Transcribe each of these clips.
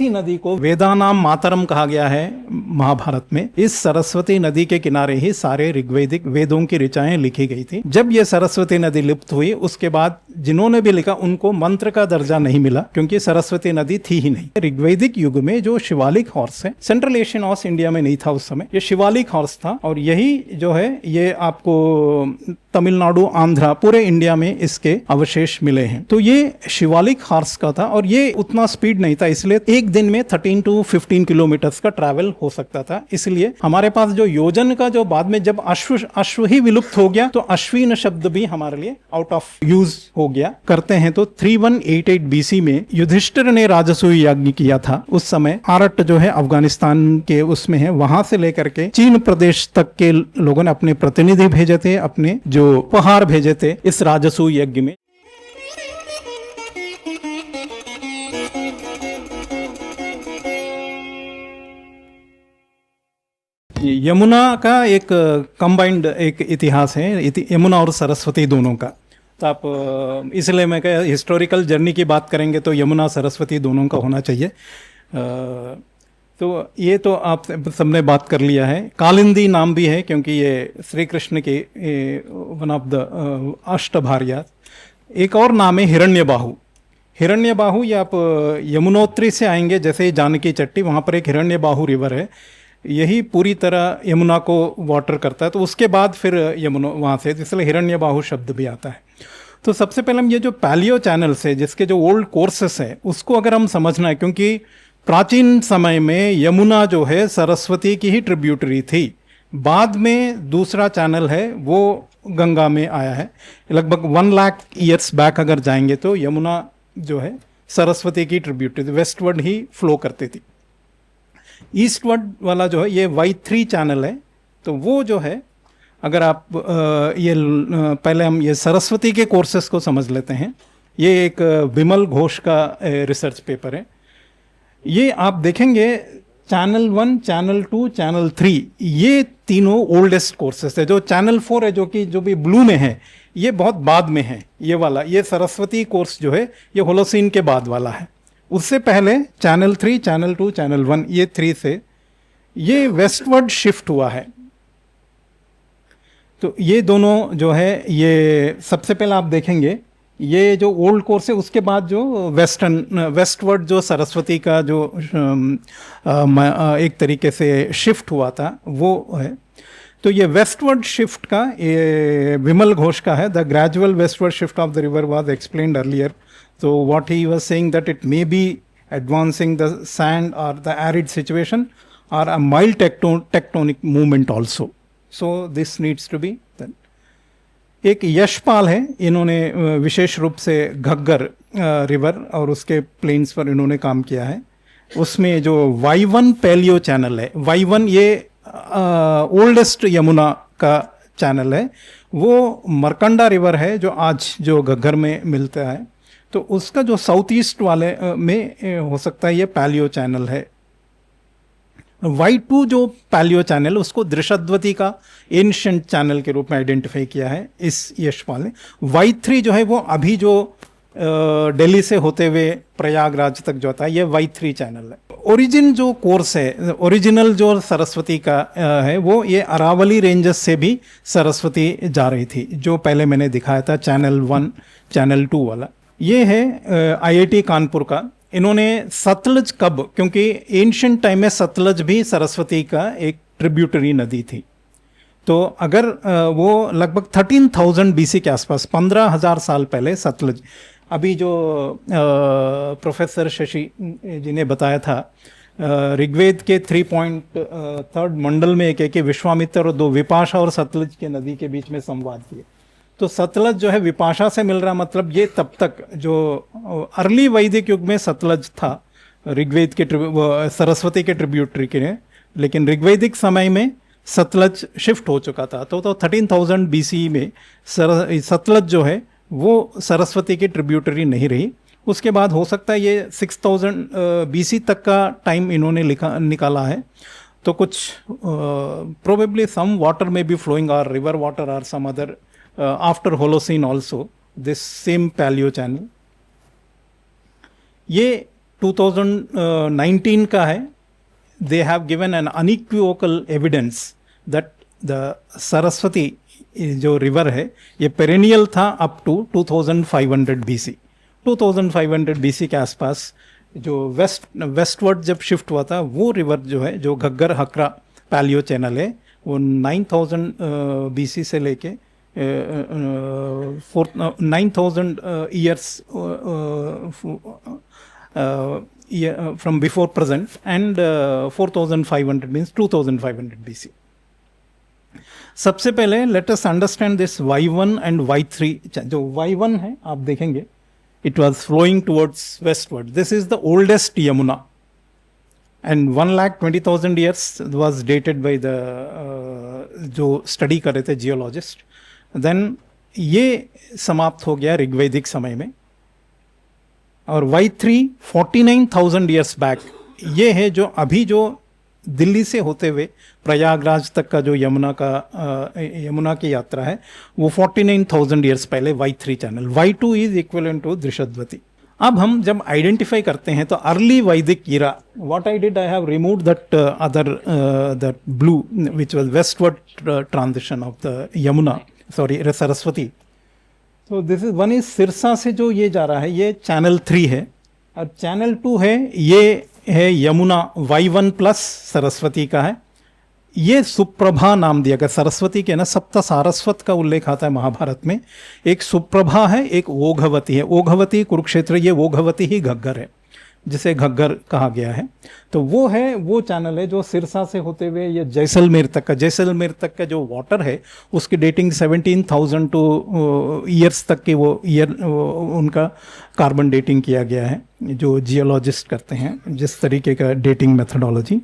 नदी को वेदानाम मातरम कहा गया है महाभारत में। इस सरस्वती नदी के किनारे ही सारे ऋग्वैदिक वेदों की ऋचाएं लिखी गई थी। जब ये सरस्वती नदी लुप्त हुई उसके बाद जिन्होंने भी लिखा उनको मंत्र का दर्जा नहीं मिला, क्योंकि सरस्वती नदी थी ही नहीं। ऋग्वैदिक युग में जो शिवालिक हॉर्स है, सेंट्रल एशियन हॉर्स इंडिया में नहीं था उस समय, ये शिवालिक हॉर्स था, और यही जो है ये आपको तमिलनाडु, आंध्रा, पूरे इंडिया में इसके अवशेष मिले हैं। तो ये शिवालिक हॉर्स का था और ये उतना स्पीड नहीं था, इसलिए एक दिन में 13 to 15 किलोमीटर का ट्रैवल हो सकता था। इसलिए हमारे पास जो योजन का, जो बाद में जब अश्व ही विलुप्त हो गया तो अश्विन शब्द भी हमारे लिए आउट ऑफ यूज हो गया। करते हैं तो 3188 बीसी में युधिष्ठिर ने राजसूय यज्ञ किया था। उस समय आरट जो है अफगानिस्तान के उसमें है, वहां से लेकर के चीन प्रदेश तक के लोगों ने अपने प्रतिनिधि भेजे थे, अपने जो उपहार भेजे थे इस राजसूय यज्ञ में। यमुना का एक कंबाइंड एक इतिहास है, यमुना और सरस्वती दोनों का। तो आप इसलिए मैं कह, हिस्टोरिकल जर्नी की बात करेंगे तो यमुना सरस्वती दोनों का होना चाहिए। तो ये तो आप सबने बात कर लिया है। कालिंदी नाम भी है क्योंकि ये श्री कृष्ण के वन ऑफ द अष्टभार्या। एक और नाम है हिरण्यबाहु। हिरण्यबाहु ये आप यमुनोत्री से आएंगे, जैसे जानकी चट्टी, वहाँ पर एक हिरण्यबाहु रिवर है, यही पूरी तरह यमुना को वाटर करता है। तो उसके बाद फिर यमुना वहाँ से, इसलिए हिरण्यबाहु शब्द भी आता है। तो सबसे पहले हम ये जो पैलियो चैनल्स है, जिसके जो ओल्ड कोर्सेस है, उसको अगर हम समझना है, क्योंकि प्राचीन समय में यमुना जो है सरस्वती की ही ट्रिब्यूटरी थी। बाद में दूसरा चैनल है वो गंगा में आया है। लगभग 1 लाख ईयर्स बैक अगर जाएंगे तो यमुना जो है सरस्वती की ट्रिब्यूटरी थी, वेस्टवर्ड ही फ्लो करती थी। ईस्टवर्ड वाला जो है ये Y3 चैनल है। तो वो जो है, अगर आप पहले हम ये सरस्वती के कोर्सेस को समझ लेते हैं। ये एक विमल घोष का रिसर्च पेपर है। ये आप देखेंगे चैनल 1, चैनल 2, चैनल 3, ये तीनों ओल्डेस्ट कोर्सेस है। जो चैनल 4 है, जो भी ब्लू में है, ये बहुत बाद में है। ये वाला, ये सरस्वती कोर्स जो है ये होलोसीन के बाद वाला है। उससे पहले चैनल 3, चैनल 2, चैनल 1, ये 3 से ये वेस्टवर्ड शिफ्ट हुआ है। तो ये दोनों जो है, ये सबसे पहले आप देखेंगे ये जो ओल्ड कोर्स है, उसके बाद जो वेस्टवर्ड जो सरस्वती का जो एक तरीके से शिफ्ट हुआ था वो है। तो ये वेस्टवर्ड शिफ्ट का ये विमल घोष का है। The gradual westward shift of the river was explained earlier. So what he was saying that it may be advancing the sand or the arid situation or a mild tectonic movement also. So this needs to be done. एक यशपाल है, इन्होंने विशेष रूप से Ghaggar river और उसके planes पर इन्होंने काम किया है। उसमें जो Y1 पैलियो चैनल है, Y1 ये ओल्डेस्ट यमुना का चैनल है। वो मरकंडा रिवर है जो आज जो घग्गर में मिलता है। तो उसका जो साउथ ईस्ट वाले में हो सकता है ये पैलियो चैनल है। Y2 जो पैलियो चैनल, उसको दृशद्वती का एंशिएंट चैनल के रूप में आइडेंटिफाई किया है इस यशपाल ने। Y3 जो है वो अभी जो दिल्ली से होते हुए प्रयागराज तक जो आता है, ये Y3 चैनल है। ओरिजिन जो कोर्स है, ओरिजिनल जो सरस्वती का है, वो ये अरावली रेंजेस से भी सरस्वती जा रही थी, जो पहले मैंने दिखाया था चैनल 1, चैनल 2 वाला। ये है IIT कानपुर का। इन्होंने सतलज कब, क्योंकि एंशिएंट टाइम में सतलज भी सरस्वती का एक ट्रिब्यूटरी नदी थी। तो अगर वो लगभग 13,000 BC के आसपास, 15,000 साल पहले सतलज, अभी जो प्रोफेसर शशि जी ने बताया था, ऋग्वेद के 3.3 मंडल में एक है कि विश्वामित्र और 2 विपाशा और सतलज के नदी के बीच में संवाद किए। तो सतलज जो है विपाशा से मिल रहा, मतलब ये तब तक जो अर्ली वैदिक युग में सतलज था ऋग्वेद के सरस्वती के ट्रिब्यूटरी के लिए, लेकिन ऋग्वैदिक समय में सतलज शिफ्ट हो चुका था। तो 13,000 BC में सतलज जो है वो सरस्वती की ट्रिब्यूटरी नहीं रही। उसके बाद हो सकता है ये 6000 BC तक का टाइम इन्होंने निकाला है। तो कुछ प्रोबेबली सम वाटर में बी फ्लोइंग और रिवर वाटर और some other after Holocene also, this same paleo channel. ये 2019 का है. They have given an unequivocal evidence that the Saraswati जो रिवर है ये पेरेनियल था अप टू 2500 BC. 2500 BC के आसपास जो वेस्टवर्ड जब शिफ्ट हुआ था वो रिवर जो है, जो घग्गर हकरा पैलियो चैनल है, वो 9000 BC से लेके 9000 years from before present, and 4500 means 2500 BC. सबसे पहले let us understand this y1 and y3. जो y1 है आप देखेंगे, it was flowing towards westward. This is the oldest Yamuna and 1,20,000 years was dated by the जो study कर रहे थे जियोलॉजिस्ट. देन ये समाप्त हो गया ऋग्वैदिक समय में. और y3 49,000 years बैक, ये है जो अभी जो दिल्ली से होते हुए प्रयागराज तक का जो यमुना की यात्रा है वो 49,000 years पहले y3 channel. y2 is equivalent to Drishadvati. अब हम जब आइडेंटिफाई करते हैं तो early Vedic era, what I did, I have removed that other that blue which was westward transition of the Yamuna, sorry Saraswati. तो this is one is Sirsa से जो ये जा रहा है ये चैनल 3 है, और चैनल 2 है ये है यमुना y1 प्लस सरस्वती का है. ये सुप्रभा नाम दिया गया सरस्वती के ना. सप्त सारस्वत का उल्लेख आता है महाभारत में. एक सुप्रभा है, एक ओघवती है. ओघवती कुरुक्षेत्र, ये ओघवती ही घग्गर है जिसे घग्गर कहा गया है. तो वो है, वो चैनल है जो सिरसा से होते हुए ये जैसलमेर तक का जो वाटर है उसकी डेटिंग 17,000 ईयर्स तक की वो उनका कार्बन डेटिंग किया गया है, जो जियोलॉजिस्ट करते हैं जिस तरीके का डेटिंग मेथडोलॉजी.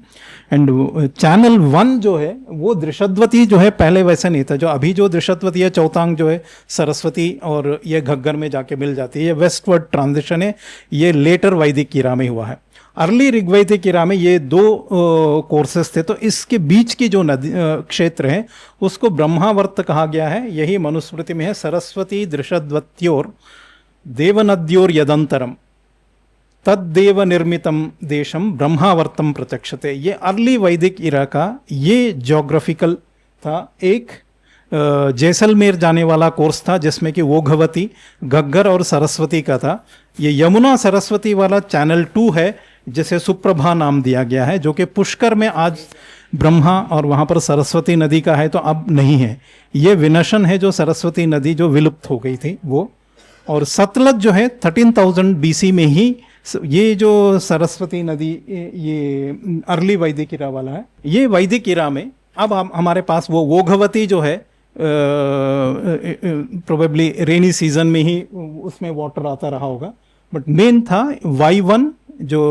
एंड चैनल 1 जो है वो दृशद्वती जो है, पहले वैसा नहीं था. जो अभी जो दृशद्वती है, चौतांग जो है सरस्वती और ये घग्गर में जाके मिल जाती है. ये वेस्टवर्ड ट्रांजिशन है, ये लेटर वैदिक ईरा में हुआ है. अर्ली ऋग्वैदिक ईरा में ये 2 कोर्सेस थे. तो इसके बीच की जो नदी क्षेत्र है उसको ब्रह्मावर्त कहा गया है. यही मनुस्मृति में है, सरस्वती दृशद्वत्योर देवनद्योर यदंतरम तद्देव निर्मितम देशम ब्रह्मावर्तम प्रचक्षते. ये अर्ली वैदिक ईरा का ये ज्योग्राफिकल था. एक जैसलमेर जाने वाला कोर्स था जिसमें कि ओघवती, घग्गर और सरस्वती का था. ये यमुना सरस्वती वाला चैनल 2 है जिसे सुप्रभा नाम दिया गया है, जो कि पुष्कर में आज ब्रह्मा और वहाँ पर सरस्वती नदी का है तो अब नहीं है. ये विनशन है जो सरस्वती नदी जो विलुप्त हो गई थी वो. और सतलज जो है 13,000 BC में ही ये जो सरस्वती नदी ये अर्ली वैदिक ईरा वाला है. ये वैदिक ईरा में अब हमारे पास वो ओघवती जो है प्रोबेबली रेनी सीजन में ही उसमें वाटर आता रहा होगा. बट मेन था y1 जो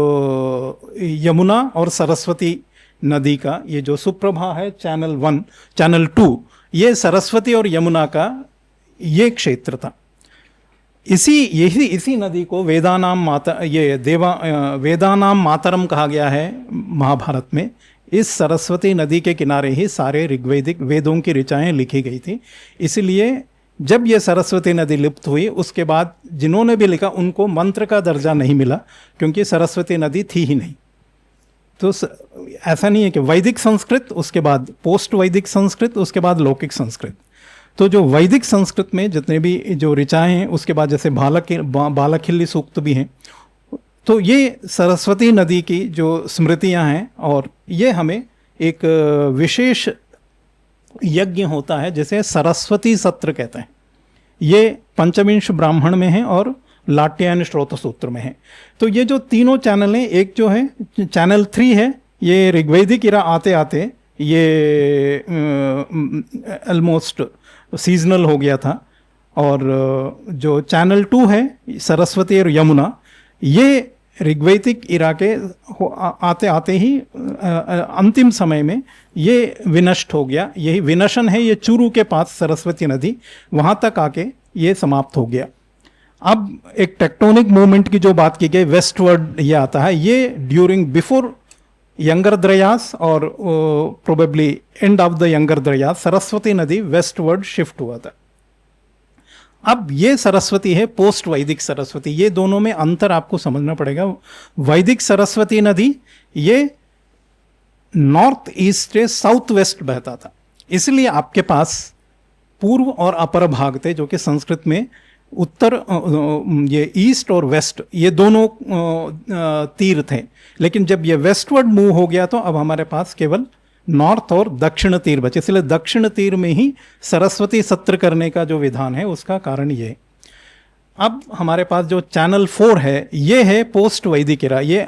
यमुना और सरस्वती नदी का ये जो सुप्रभा है चैनल 1, चैनल 2, ये सरस्वती और यमुना का ये क्षेत्र था. इसी नदी को वेदानाम मातरम कहा गया है महाभारत में. इस सरस्वती नदी के किनारे ही सारे ऋग्वैदिक वेदों की ऋचाएं लिखी गई थी. इसलिए जब ये सरस्वती नदी लुप्त हुई उसके बाद जिन्होंने भी लिखा उनको मंत्र का दर्जा नहीं मिला, क्योंकि सरस्वती नदी थी ही नहीं. तो ऐसा नहीं है कि वैदिक संस्कृत, उसके बाद पोस्ट वैदिक संस्कृत, उसके बाद लौकिक संस्कृत. तो जो वैदिक संस्कृत में जितने भी जो ऋचाएं हैं उसके बाद जैसे बालखिल्ली सूक्त भी हैं, तो ये सरस्वती नदी की जो स्मृतियां हैं. और ये हमें एक विशेष यज्ञ होता है जिसे सरस्वती सत्र कहते हैं. ये पंचविंश ब्राह्मण में है और लाट्यायन श्रोत सूत्र में है. तो ये जो तीनों चैनल हैं, एक जो है चैनल 3 है, ये ऋग्वैदिक ईरा आते आते ये ऑलमोस्ट सीजनल हो गया था. और जो चैनल 2 है सरस्वती और यमुना, ये ऋग्वैदिक इरा के आते आते ही अंतिम समय में ये विनष्ट हो गया. यही विनशन है, ये चूरू के पास सरस्वती नदी, वहाँ तक आके ये समाप्त हो गया. अब एक टेक्टोनिक मूवमेंट की जो बात की गई, वेस्टवर्ड ये आता है, ये ड्यूरिंग बिफोर यंगर द्रयास और probably end of the Younger Dryas Saraswati नदी वेस्टवर्ड शिफ्ट हुआ था. अब ये सरस्वती है पोस्ट वैदिक सरस्वती, ये दोनों में अंतर आपको समझना पड़ेगा। वैदिक सरस्वती नदी ये नॉर्थ ईस्ट से साउथ वेस्ट बहता था, इसलिए आपके पास पूर्व और अपर भाग थे, जो कि संस्कृत में उत्तर ये ईस्ट और वेस्ट ये दोनों तीर थे। लेकिन जब ये वेस्टवर्ड मूव हो गया तो अब हमारे पास केवल नॉर्थ और दक्षिण तीर बचे, इसलिए दक्षिण तीर में ही सरस्वती सत्र करने का जो विधान है उसका कारण ये। अब हमारे पास जो चैनल 4 है ये है पोस्ट वैदिक एरा, ये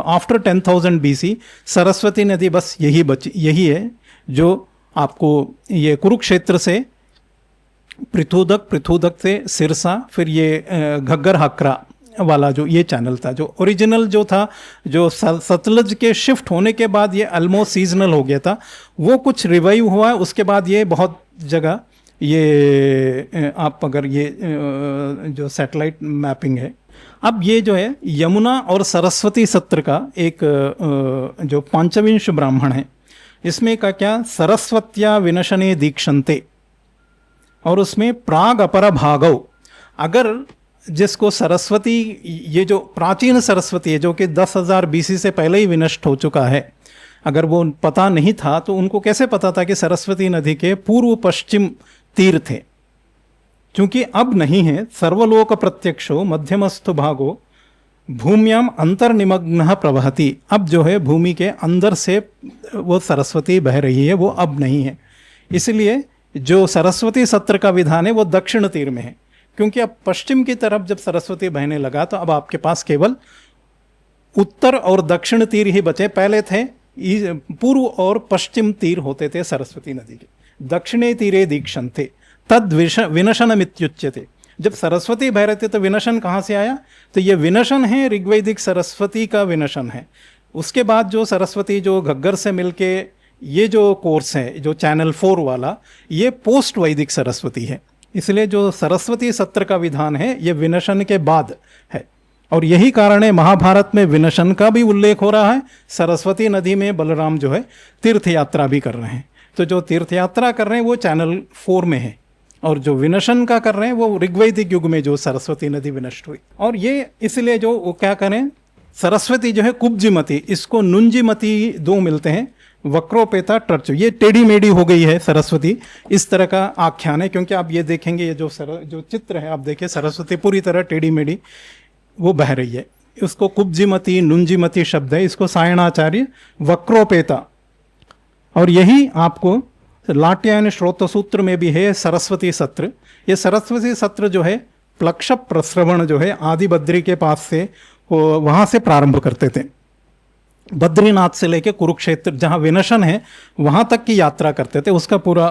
आफ्टर 10,000 BC सरस्वती नदी बस यही है जो आपको ये कुरुक्षेत्र से पृथुदक से सिरसा, फिर ये घग्गर हकरा वाला जो ये चैनल था, जो ओरिजिनल जो था, जो सतलज के शिफ्ट होने के बाद ये ऑलमोस्ट सीजनल हो गया था, वो कुछ रिवाइव हुआ है। उसके बाद ये बहुत जगह ये आप अगर ये जो सैटेलाइट मैपिंग है, अब ये जो है यमुना और सरस्वती सत्र का एक जो पांचविंश ब्राह्मण है, इसमें का क्या सरस्वत्या विनशने दीक्षन्ते, और उसमें प्राग अपर भागव, अगर जिसको सरस्वती ये जो प्राचीन सरस्वती है जो कि 10,000 BC से पहले ही विनष्ट हो चुका है, अगर वो पता नहीं था तो उनको कैसे पता था कि सरस्वती नदी के पूर्व पश्चिम तीर थे, क्योंकि अब नहीं है। सर्वलोक प्रत्यक्षो मध्यमस्थु भागो भूम्याम अंतर्निमग्न प्रवहति, अब जो है भूमि के अंदर से वो सरस्वती बह रही है, वो अब नहीं है। इसलिए जो सरस्वती सत्र का विधान है वो दक्षिण तीर में है, क्योंकि अब पश्चिम की तरफ जब सरस्वती बहने लगा तो अब आपके पास केवल उत्तर और दक्षिण तीर ही बचे। पहले थे पूर्व और पश्चिम तीर होते थे सरस्वती नदी के। दक्षिणे तीरे दीक्षन्ते तद विनशनमित्युच्यते, जब सरस्वती बह रहे थे तो विनशन कहाँ से आया, तो ये विनशन है ऋग्वैदिक सरस्वती का विनशन है। उसके बाद जो सरस्वती जो घग्गर से मिलके ये जो कोर्स है जो चैनल 4 वाला, ये पोस्ट वैदिक सरस्वती है। इसलिए जो सरस्वती सत्र का विधान है ये विनशन के बाद है, और यही कारण है महाभारत में विनशन का भी उल्लेख हो रहा है। सरस्वती नदी में बलराम जो है तीर्थ यात्रा भी कर रहे हैं, तो जो तीर्थ यात्रा कर रहे हैं वो चैनल 4 में है, और जो विनशन का कर रहे हैं वो ऋग्वैदिक युग में जो सरस्वती नदी विनष्ट हुई। और ये इसलिए जो वो क्या करें, सरस्वती जो है कुब्जिमती, इसको नुंजिमती दो मिलते हैं, वक्रोपेता टर्च, ये टेढ़ी मेढ़ी हो गई है सरस्वती, इस तरह का आख्यान है। क्योंकि आप ये देखेंगे ये जो चित्र है आप देखिए, सरस्वती पूरी तरह टेढ़ी मेढ़ी वो बह रही है। उसको कुब्जिमती नुंजिमती शब्द है, इसको सायणाचार्य वक्रोपेता, और यही आपको लाट्यायन श्रोत सूत्र में भी है सरस्वती सत्र। ये सरस्वती सत्र जो है प्लक्ष प्रश्रवण जो है आदि बद्री के पास से वहाँ से प्रारंभ करते थे, बद्रीनाथ से लेके कुरुक्षेत्र जहाँ विनशन है वहाँ तक की यात्रा करते थे। उसका पूरा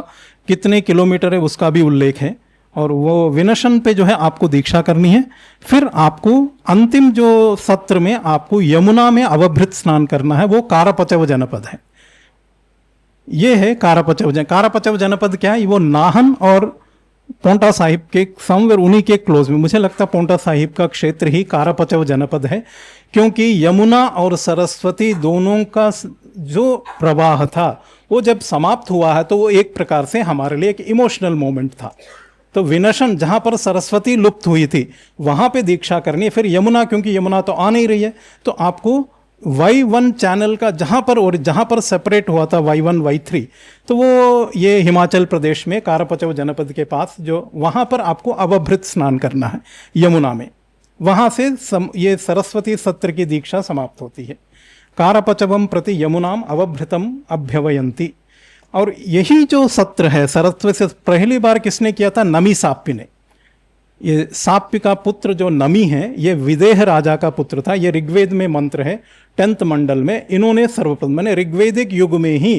कितने किलोमीटर है उसका भी उल्लेख है, और वो विनशन पे जो है आपको दीक्षा करनी है। फिर आपको अंतिम जो सत्र में आपको यमुना में अवभृत स्नान करना है, वो कारपचव जनपद है। ये है कारपचव जनपद क्या है, वो नाहन और पोंटा साहिब के समवेयर उन्हीं के क्लोज में, मुझे लगता है पोंटा साहिब का क्षेत्र ही कारपचव जनपद है, क्योंकि यमुना और सरस्वती दोनों का जो प्रवाह था वो जब समाप्त हुआ है तो वो एक प्रकार से हमारे लिए एक इमोशनल मोमेंट था। तो विनशन जहाँ पर सरस्वती लुप्त हुई थी वहाँ पे दीक्षा करनी है। फिर यमुना, क्योंकि यमुना तो आ नहीं रही है, तो आपको Y1 चैनल का जहाँ पर, और जहाँ पर सेपरेट हुआ था Y1 Y3, तो वो ये हिमाचल प्रदेश में कारपचव जनपद के पास, जो वहाँ पर आपको अवभृत स्नान करना है यमुना में। वहाँ से ये सरस्वती सत्र की दीक्षा समाप्त होती है। कारपचवम प्रति यमुनाम अवभृतम अभ्यवयंती, और यही जो सत्र है सरस्वती से पहली बार किसने किया था, नमी साप्य ने। ये साप्य का पुत्र जो नमी है ये विदेह राजा का पुत्र था। ये ऋग्वेद में मंत्र है 10th मंडल में, इन्होंने सर्वप्रथम, मैंने ऋग्वेदिक युग में ही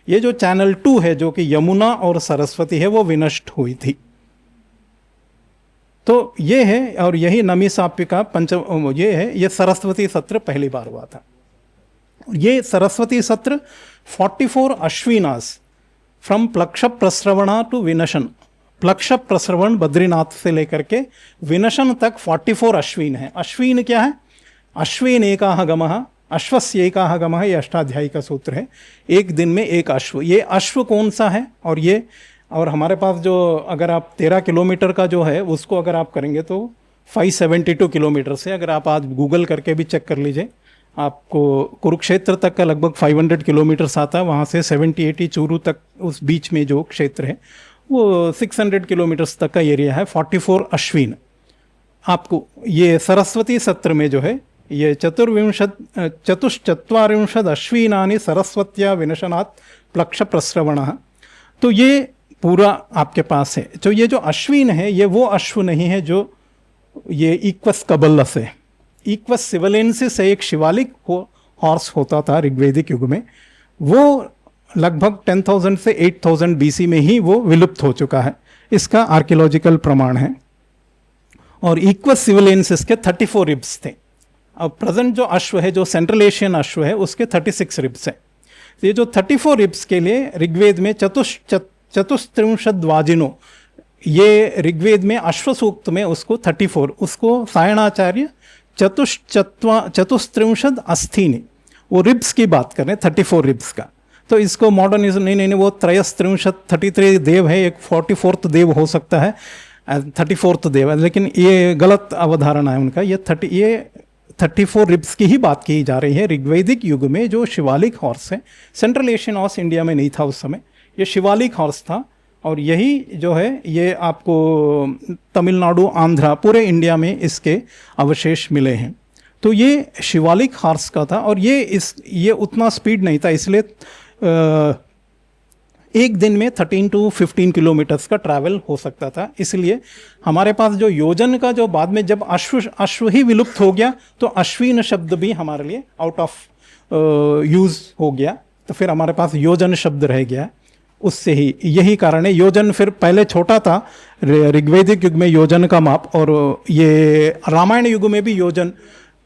ये जो चैनल 2 है जो कि यमुना और सरस्वती है वो विनष्ट हुई थी। तो ये है, और यही नमी साप्य का ये है, ये सरस्वती सत्र पहली बार हुआ था। ये सरस्वती सत्र 44 अश्विनास फ्रॉम प्लक्ष प्रश्रवणा टू विनशन, प्लक्ष प्रश्रवण बद्रीनाथ से लेकर के विनशन तक 44 अश्विन है। अश्विन क्या है, अश्विन एकाह गमः, अश्वस्य एकाह गमः, ये अष्टाध्यायी का सूत्र है। एक दिन में एक अश्व, ये अश्व कौन सा है, और ये और हमारे पास जो अगर आप 13 किलोमीटर का जो है उसको अगर आप करेंगे तो 572 किलोमीटर से, अगर आप आज गूगल करके भी चेक कर लीजिए, आपको कुरुक्षेत्र तक का लगभग 500 किलोमीटर्स आता है। वहाँ से 70-80 चूरू तक उस बीच में जो क्षेत्र है वो 600 किलोमीटर्स तक का एरिया है। 44 अश्विन आपको ये सरस्वती सत्र में जो है ये चतुश्चत्वारिंशद अश्विनानि सरस्वत्या विनशनात् प्लक्ष प्रस्रवणः, तो ये पूरा आपके पास है। तो ये जो अश्विन है ये वो अश्व नहीं है जो ये इक्वस कबलस है। इक्वस सिवलेंसिस से एक शिवालिक हॉर्स होता था ऋग्वेदिक युग में, वो लगभग 10,000 से 8,000 बीसी में ही वो विलुप्त हो चुका है, इसका आर्कियोलॉजिकल प्रमाण है। और इक्वस सिवलेंसिस के 34 रिब्स थे। अब प्रेजेंट जो अश्व है, जो सेंट्रल एशियन अश्व है, उसके 36 रिब्स हैं। ये जो 34 रिब्स के लिए ऋग्वेद में चतुस्त्रिंशद वाजिनो, ये ऋग्वेद में अश्व सूक्त में उसको 34, उसको सायणाचार्य चतुस्त्रिंशद अस्थीनि, वो रिब्स की बात कर रहे हैं 34 रिब्स का। तो इसको मॉडर्निज्म नहीं, वो त्रयस्त्रिंशद 33 देव है, एक 44th देव हो सकता है, 34th देव है, लेकिन ये गलत अवधारणा है उनका। ये 34 रिब्स की ही बात की जा रही है। ऋग्वैदिक युग में जो शिवालिक हॉर्स है, सेंट्रल एशियन हॉर्स इंडिया में नहीं था उस समय, ये शिवालिक हॉर्स था। और यही जो है ये आपको तमिलनाडु, आंध्रा, पूरे इंडिया में इसके अवशेष मिले हैं। तो ये शिवालिक हॉर्स का था और ये उतना स्पीड नहीं था, इसलिए एक दिन में 13 to 15 किलोमीटर्स का ट्रैवल हो सकता था। इसलिए हमारे पास जो योजन का, जो बाद में जब अश्व ही विलुप्त हो गया तो अश्विन शब्द भी हमारे लिए आउट ऑफ यूज हो गया, तो फिर हमारे पास योजन शब्द रह गया। उससे ही यही कारण है, योजन फिर पहले छोटा था ऋग्वैदिक युग में योजन का माप, और ये रामायण युग में भी योजन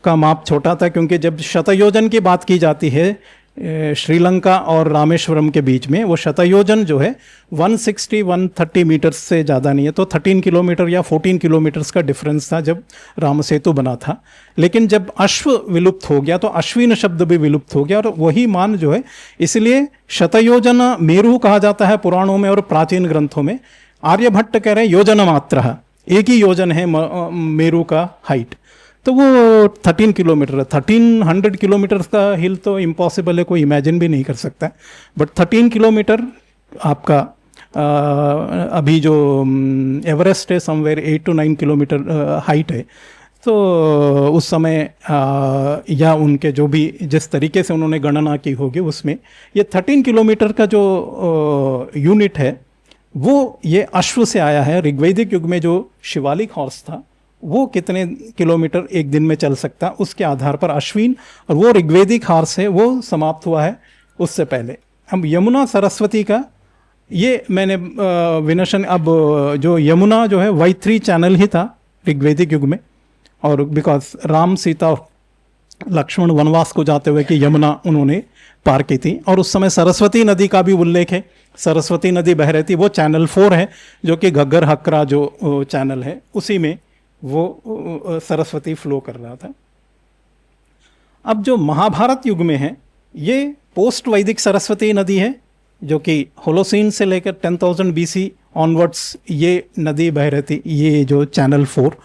का माप छोटा था, क्योंकि जब शतयोजन की बात की जाती है श्रीलंका और रामेश्वरम के बीच में, वो शतयोजन जो है 160-130 मीटर्स से ज़्यादा नहीं है। तो 13 किलोमीटर या 14 किलोमीटर्स का डिफरेंस था जब राम सेतु बना था। लेकिन जब अश्व विलुप्त हो गया तो अश्विन शब्द भी विलुप्त हो गया, और वही मान जो है, इसलिए शतयोजन मेरु कहा जाता है पुराणों में और प्राचीन ग्रंथों में। आर्यभट्ट कह रहे हैं योजन मात्र, एक ही योजन है मेरु का हाइट, तो वो 13 किलोमीटर है। 1300 किलोमीटर का हिल तो इम्पॉसिबल है, कोई इमेजिन भी नहीं कर सकता है। बट 13 किलोमीटर आपका अभी जो एवरेस्ट है समवेयर 8 to 9 किलोमीटर हाइट है। तो उस समय या उनके जो भी जिस तरीके से उन्होंने गणना की होगी उसमें ये 13 किलोमीटर का जो यूनिट है वो ये अश्व से आया है। ऋग्वैदिक युग में जो शिवालिक हॉर्स था वो कितने किलोमीटर एक दिन में चल सकता, उसके आधार पर अश्विन, और वो ऋग्वैदिक हॉर्स है, वो समाप्त हुआ है उससे पहले। अब यमुना सरस्वती का ये मैंने विनशन, अब जो यमुना जो है Y3 चैनल ही था ऋग्वैदिक युग में, और बिकॉज राम सीता लक्ष्मण वनवास को जाते हुए कि यमुना उन्होंने पार की थी, और उस समय सरस्वती नदी का भी उल्लेख है, सरस्वती नदी बह रही थी, वो चैनल 4 है, जो कि घग्गर हकरा जो चैनल है उसी में वो सरस्वती फ्लो कर रहा था। अब जो महाभारत युग में है ये पोस्ट वैदिक सरस्वती नदी है, जो कि होलोसीन से लेकर 10,000 BC ऑनवर्ड्स ये नदी बह रही थी, ये जो चैनल 4,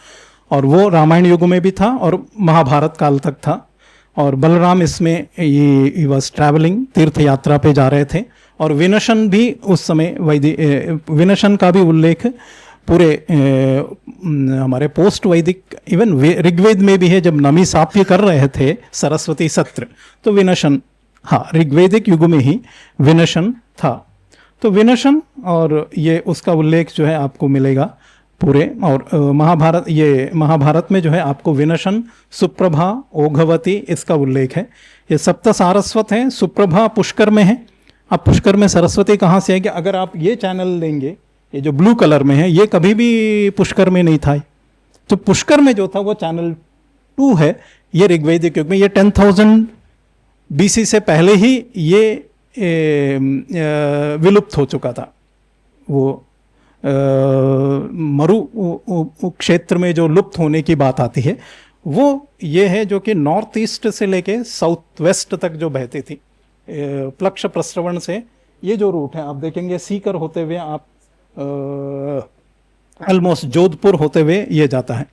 और वो रामायण युग में भी था और महाभारत काल तक था। और बलराम इसमें ये वॉज ट्रैवलिंग, तीर्थ यात्रा पे जा रहे थे, और विनशन भी उस समय विनशन का भी उल्लेख पूरे हमारे पोस्ट वैदिक, इवन ऋग्वेद में भी है। जब नमी साप्य कर रहे थे सरस्वती सत्र, तो विनशन, हाँ, ऋग्वैदिक युग में ही विनशन था। तो विनशन और ये उसका उल्लेख जो है आपको मिलेगा पूरे। और महाभारत में जो है आपको विनशन, सुप्रभा, ओघवती, इसका उल्लेख है। ये सप्त सारस्वत हैं, सुप्रभा पुष्कर में है। अब पुष्कर में सरस्वती कहाँ से आएगी? अगर आप ये चैनल लेंगे, ये जो ब्लू कलर में है, ये कभी भी पुष्कर में नहीं था। तो पुष्कर में जो था वो चैनल 2 है। ये ऋग्वैदिक युग में, ये 10,000 BC से पहले ही ये विलुप्त हो चुका था। वो मरु क्षेत्र में जो लुप्त होने की बात आती है वो ये है, जो कि नॉर्थ ईस्ट से लेके साउथ वेस्ट तक जो बहती थी प्लक्ष प्रस्रवण से। ये जो रूट है आप देखेंगे सीकर होते हुए आप ऑलमोस्ट जोधपुर होते हुए ये जाता है।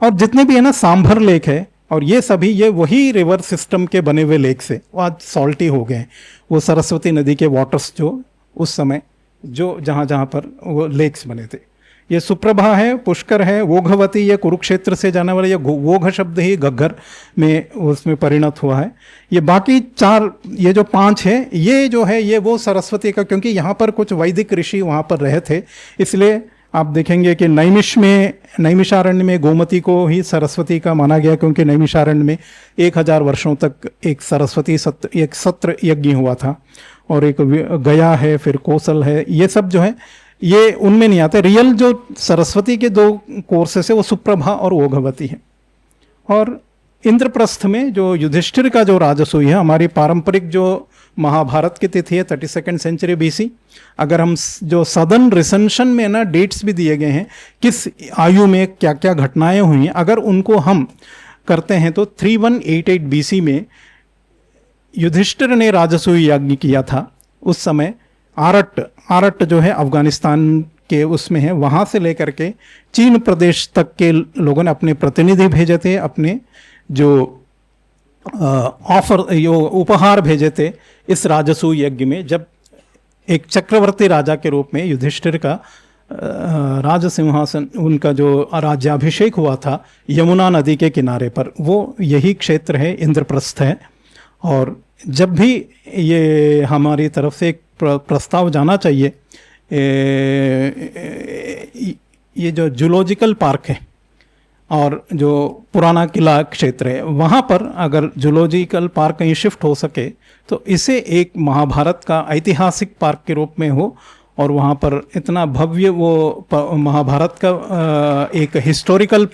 और जितने भी है ना सांभर लेक है और ये सभी ये वही रिवर सिस्टम के बने हुए लेक से, वो आज सॉल्टी हो गए हैं, वो सरस्वती नदी के वाटर्स जो उस समय जो जहाँ जहाँ पर वो लेक्स बने थे। ये सुप्रभा है, पुष्कर है, वोघवती, ये कुरुक्षेत्र से जाने वाला, ये वोघ शब्द ही घग्गर में उसमें परिणत हुआ है। ये बाकी चार, ये जो पांच है, ये जो है ये वो सरस्वती का, क्योंकि यहाँ पर कुछ वैदिक ऋषि वहाँ पर रहे थे, इसलिए आप देखेंगे कि नैमिषारण्य में गोमती को ही सरस्वती का माना गया, क्योंकि नैमिषारण्य में 1000 वर्षों तक एक सरस्वती एक सत्र यज्ञ हुआ था। और एक गया है, फिर कौशल है, ये सब जो है ये उनमें नहीं आते। रियल जो सरस्वती के दो कोर्सेस है वो सुप्रभा और ओघवती है। और इंद्रप्रस्थ में जो युधिष्ठिर का जो राजसूय है, हमारी पारंपरिक जो महाभारत की तिथि है 32nd सेंचुरी BC। अगर हम जो सदर्न रिसेंशन में ना डेट्स भी दिए गए हैं किस आयु में क्या क्या घटनाएं हुई हैं, अगर उनको हम करते हैं तो 3188 BC में युधिष्ठिर ने राजसूय यज्ञ किया था। उस समय आरट जो है अफगानिस्तान के उसमें है, वहाँ से लेकर के चीन प्रदेश तक के लोगों ने अपने प्रतिनिधि भेजे थे, अपने जो उपहार भेजे थे इस राजसूय यज्ञ में। जब एक चक्रवर्ती राजा के रूप में युधिष्ठिर का राज सिंहासन, उनका जो राज्याभिषेक हुआ था यमुना नदी के किनारे पर, वो यही क्षेत्र है, इंद्रप्रस्थ है। और जब भी ये हमारी तरफ से एक प्रस्ताव जाना चाहिए, ये जो जूलॉजिकल पार्क है और जो पुराना किला क्षेत्र है, वहाँ पर अगर जूलॉजिकल पार्क कहीं शिफ्ट हो सके तो इसे एक महाभारत का ऐतिहासिक पार्क के रूप में हो, और वहाँ पर इतना भव्य वो महाभारत का एक हिस्टोरिकल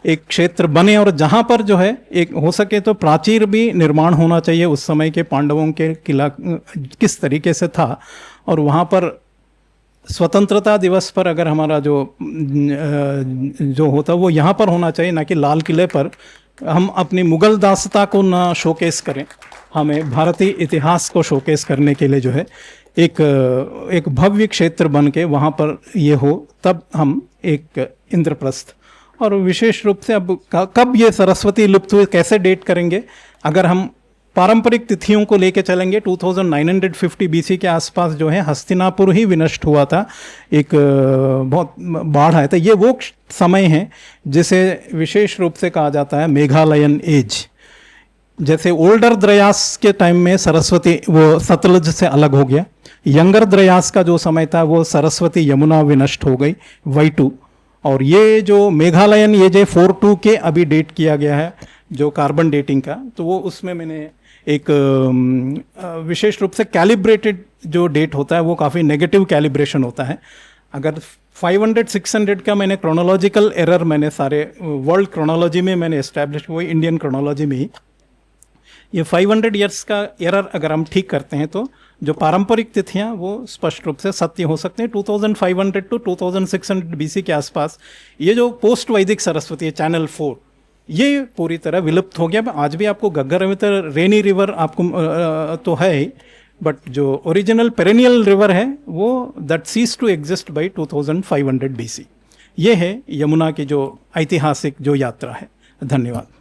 एक क्षेत्र बने, और जहाँ पर जो है एक हो सके तो प्राचीर भी निर्माण होना चाहिए उस समय के पांडवों के किला किस तरीके से था। और वहाँ पर स्वतंत्रता दिवस पर अगर हमारा जो होता वो यहाँ पर होना चाहिए, ना कि लाल किले पर। हम अपनी मुगल दासता को ना शोकेस करें, हमें भारतीय इतिहास को शोकेस करने के लिए जो है एक भव्य क्षेत्र बन के वहाँ पर ये हो, तब हम एक इंद्रप्रस्थ। और विशेष रूप से अब कब ये सरस्वती लुप्त हुई, कैसे डेट करेंगे? अगर हम पारंपरिक तिथियों को लेके चलेंगे 2950 BC के आसपास जो है हस्तिनापुर ही विनष्ट हुआ था, एक बहुत बाढ़ आया था। ये वो समय है जिसे विशेष रूप से कहा जाता है मेघालयन एज। जैसे ओल्डर द्रयास के टाइम में सरस्वती वो सतलज से अलग हो गया, यंगर द्रयास का जो समय था वो सरस्वती यमुना विनष्ट हो गई Y2। और ये जो मेघालयन ये जो 42 के अभी डेट किया गया है जो कार्बन डेटिंग का, तो वो उसमें मैंने एक विशेष रूप से कैलिब्रेटेड जो डेट होता है वो काफ़ी नेगेटिव कैलिब्रेशन होता है। अगर 500-600 का मैंने क्रोनोलॉजिकल एरर मैंने सारे वर्ल्ड क्रोनोलॉजी में मैंने एस्टैब्लिश, वही इंडियन क्रोनोलॉजी में ही ये 500 ईयर्स का एरर अगर हम ठीक करते हैं तो जो पारंपरिक तिथियां वो स्पष्ट रूप से सत्य हो सकते हैं। 2500 to 2600 BC के आसपास ये जो पोस्ट वैदिक सरस्वती है, चैनल 4, ये पूरी तरह विलुप्त हो गया। आज भी आपको घग्गर में तो रेनी रिवर आपको तो है ही, बट जो ओरिजिनल पेरेनियल रिवर है वो that cease to exist by 2500 BC। ये है यमुना की जो ऐतिहासिक जो यात्रा है। धन्यवाद।